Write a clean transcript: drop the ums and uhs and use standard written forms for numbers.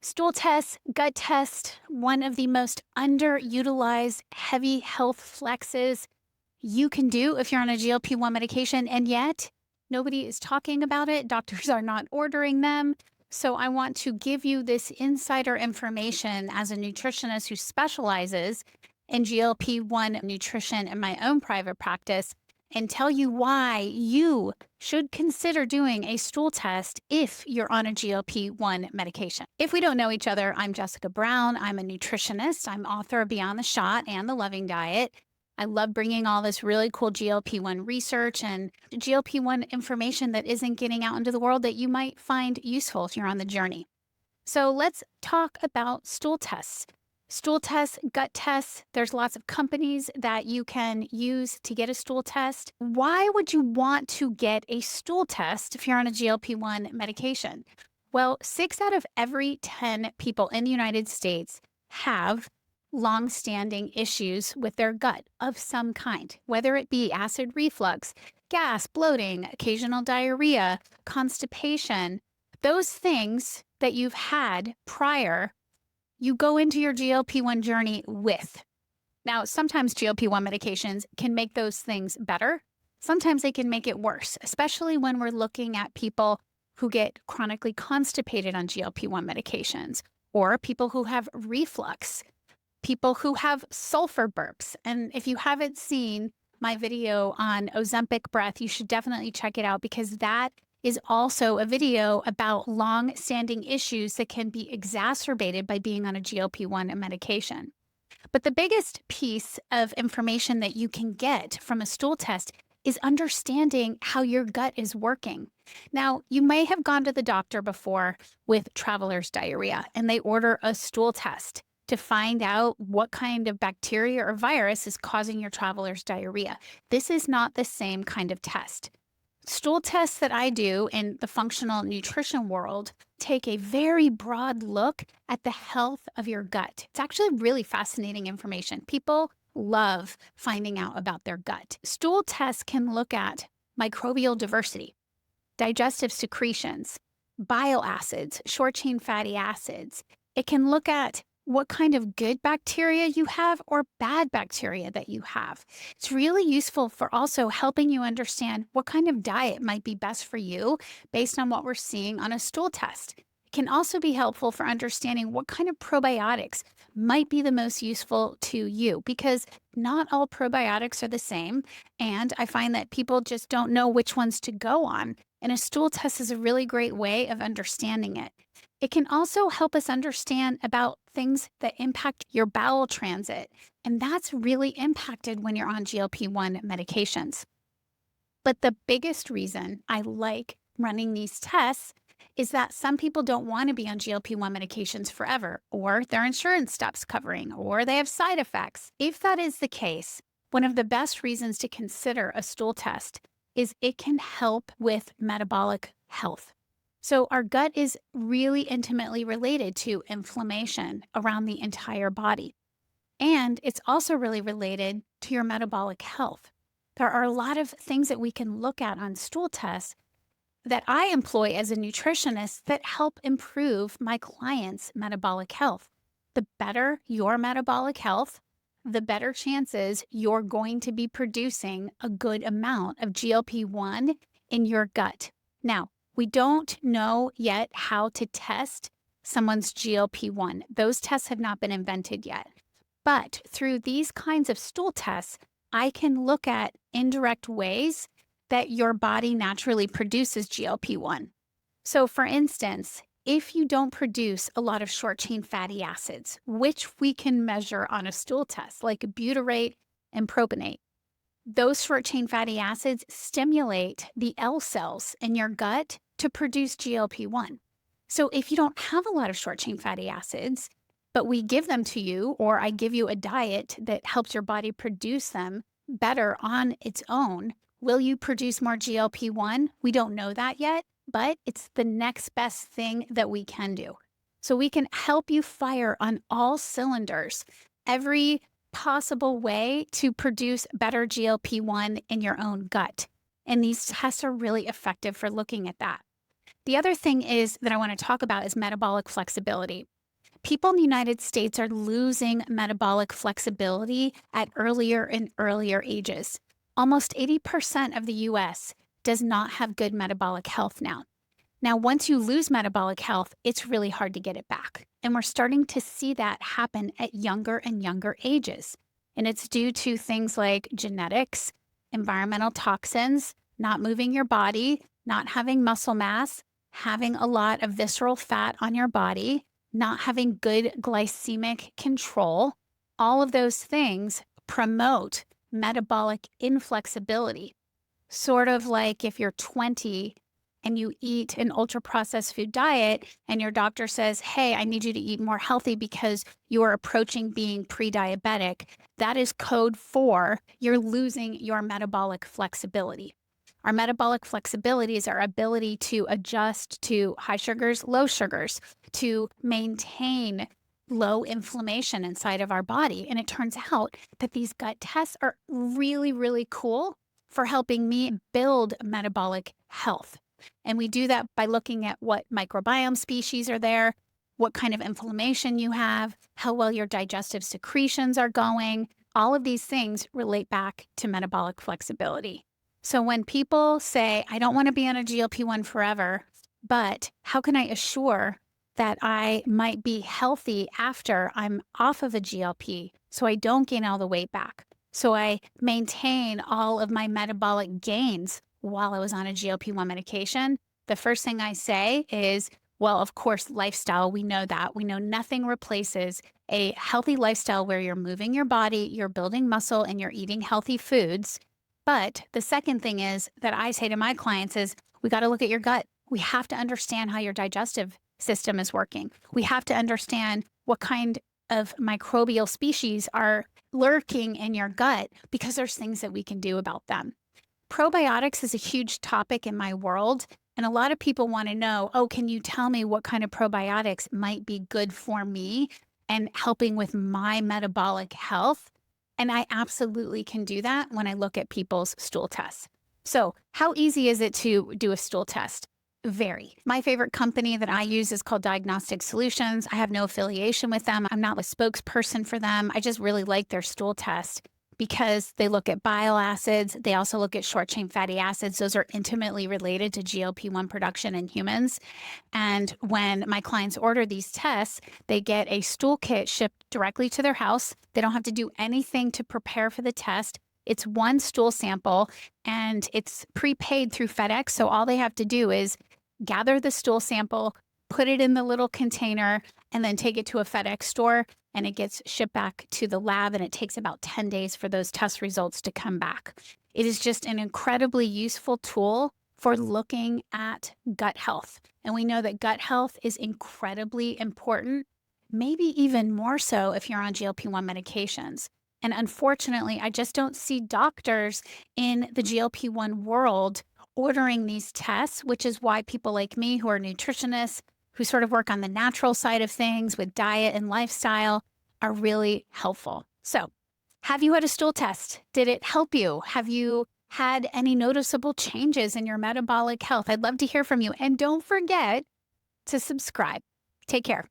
Stool test, gut test, one of the most underutilized heavy health flexes you can do if you're on a GLP-1 medication, and yet nobody is talking about it. Doctors are not ordering them. So I want to give you this insider information as a nutritionist who specializes in GLP-1 nutrition in my own private practice and tell you why you should consider doing a stool test if you're on a GLP-1 medication. If we don't know each other, I'm Jessica Brown. I'm a nutritionist. I'm author of Beyond the Shot and The Loving Diet. I love bringing all this really cool GLP-1 research and GLP-1 information that isn't getting out into the world that you might find useful if you're on the journey. So let's talk about stool tests. Stool tests, gut tests, there's lots of companies that you can use to get a stool test. Why would you want to get a stool test if you're on a GLP-1 medication? Well, 6 out of every 10 people in the United States have long-standing issues with their gut of some kind, whether it be acid reflux, gas, bloating, occasional diarrhea, constipation, those things that you've had prior, you go into your GLP-1 journey with. Now, sometimes GLP-1 medications can make those things better. Sometimes they can make it worse, especially when we're looking at people who get chronically constipated on GLP-1 medications, or people who have reflux, people who have sulfur burps. And if you haven't seen my video on Ozempic breath, you should definitely check it out because that is also a video about long-standing issues that can be exacerbated by being on a GLP-1 medication. But the biggest piece of information that you can get from a stool test is understanding how your gut is working. Now, you may have gone to the doctor before with traveler's diarrhea, and they order a stool test to find out what kind of bacteria or virus is causing your traveler's diarrhea. This is not the same kind of test. Stool tests that I do in the functional nutrition world take a very broad look at the health of your gut. It's actually really fascinating information. People love finding out about their gut. Stool tests can look at microbial diversity, digestive secretions, bile acids, short-chain fatty acids. It can look at what kind of good bacteria you have or bad bacteria that you have. It's really useful for also helping you understand what kind of diet might be best for you based on what we're seeing on a stool test. It can also be helpful for understanding what kind of probiotics might be the most useful to you because not all probiotics are the same. And I find that people just don't know which ones to go on. And a stool test is a really great way of understanding it. It can also help us understand about things that impact your bowel transit, and that's really impacted when you're on GLP-1 medications. But the biggest reason I like running these tests is that some people don't want to be on GLP-1 medications forever, or their insurance stops covering, or they have side effects. If that is the case, one of the best reasons to consider a stool test is it can help with metabolic health. So our gut is really intimately related to inflammation around the entire body. And it's also really related to your metabolic health. There are a lot of things that we can look at on stool tests that I employ as a nutritionist that help improve my clients' metabolic health. The better your metabolic health, the better chances you're going to be producing a good amount of GLP-1 in your gut. Now, we don't know yet how to test someone's GLP-1. Those tests have not been invented yet. But through these kinds of stool tests, I can look at indirect ways that your body naturally produces GLP-1. So for instance, if you don't produce a lot of short-chain fatty acids, which we can measure on a stool test, like butyrate and propionate, those short-chain fatty acids stimulate the L cells in your gut to produce GLP-1. So if you don't have a lot of short-chain fatty acids, but we give them to you, or I give you a diet that helps your body produce them better on its own, will you produce more GLP-1? We don't know that yet, but it's the next best thing that we can do. So we can help you fire on all cylinders, every possible way to produce better GLP-1 in your own gut. And these tests are really effective for looking at that. The other thing is that I want to talk about is metabolic flexibility. People in the United States are losing metabolic flexibility at earlier and earlier ages. Almost 80% of the US does not have good metabolic health now. Now, once you lose metabolic health, it's really hard to get it back. And we're starting to see that happen at younger and younger ages. And it's due to things like genetics, environmental toxins, not moving your body, not having muscle mass, having a lot of visceral fat on your body, not having good glycemic control. All of those things promote metabolic inflexibility. Sort of like if you're 20 and you eat an ultra-processed food diet and your doctor says, hey, I need you to eat more healthy because you are approaching being pre-diabetic, that is code for you're losing your metabolic flexibility. Our metabolic flexibility is our ability to adjust to high sugars, low sugars, to maintain low inflammation inside of our body. And it turns out that these gut tests are really, really cool for helping me build metabolic health. And we do that by looking at what microbiome species are there, what kind of inflammation you have, how well your digestive secretions are going. All of these things relate back to metabolic flexibility. So when people say, I don't want to be on a GLP-1 forever, but how can I assure that I might be healthy after I'm off of a GLP so I don't gain all the weight back, so I maintain all of my metabolic gains while I was on a GLP-1 medication? The first thing I say is, well, of course, lifestyle. We know that. We know nothing replaces a healthy lifestyle where you're moving your body, you're building muscle, and you're eating healthy foods. But the second thing is that I say to my clients is, we got to look at your gut. We have to understand how your digestive system is working. We have to understand what kind of microbial species are lurking in your gut because there's things that we can do about them. Probiotics is a huge topic in my world, and a lot of people want to know, oh, can you tell me what kind of probiotics might be good for me and helping with my metabolic health? And I absolutely can do that when I look at people's stool tests. So how easy is it to do a stool test? Very. My favorite company that I use is called Diagnostic Solutions. I have no affiliation with them. I'm not a spokesperson for them. I just really like their stool test because they look at bile acids. They also look at short-chain fatty acids. Those are intimately related to GLP-1 production in humans. And when my clients order these tests, they get a stool kit shipped directly to their house. They don't have to do anything to prepare for the test. It's one stool sample and it's prepaid through FedEx. So all they have to do is gather the stool sample, put it in the little container, and then take it to a FedEx store, and it gets shipped back to the lab, and it takes about 10 days for those test results to come back. It is just an incredibly useful tool for looking at gut health. And we know that gut health is incredibly important, maybe even more so if you're on GLP-1 medications. And unfortunately, I just don't see doctors in the GLP-1 world ordering these tests, which is why people like me who are nutritionists, who sort of work on the natural side of things with diet and lifestyle, are really helpful. So, have you had a stool test? Did it help you? Have you had any noticeable changes in your metabolic health? I'd love to hear from you. And don't forget to subscribe. Take care.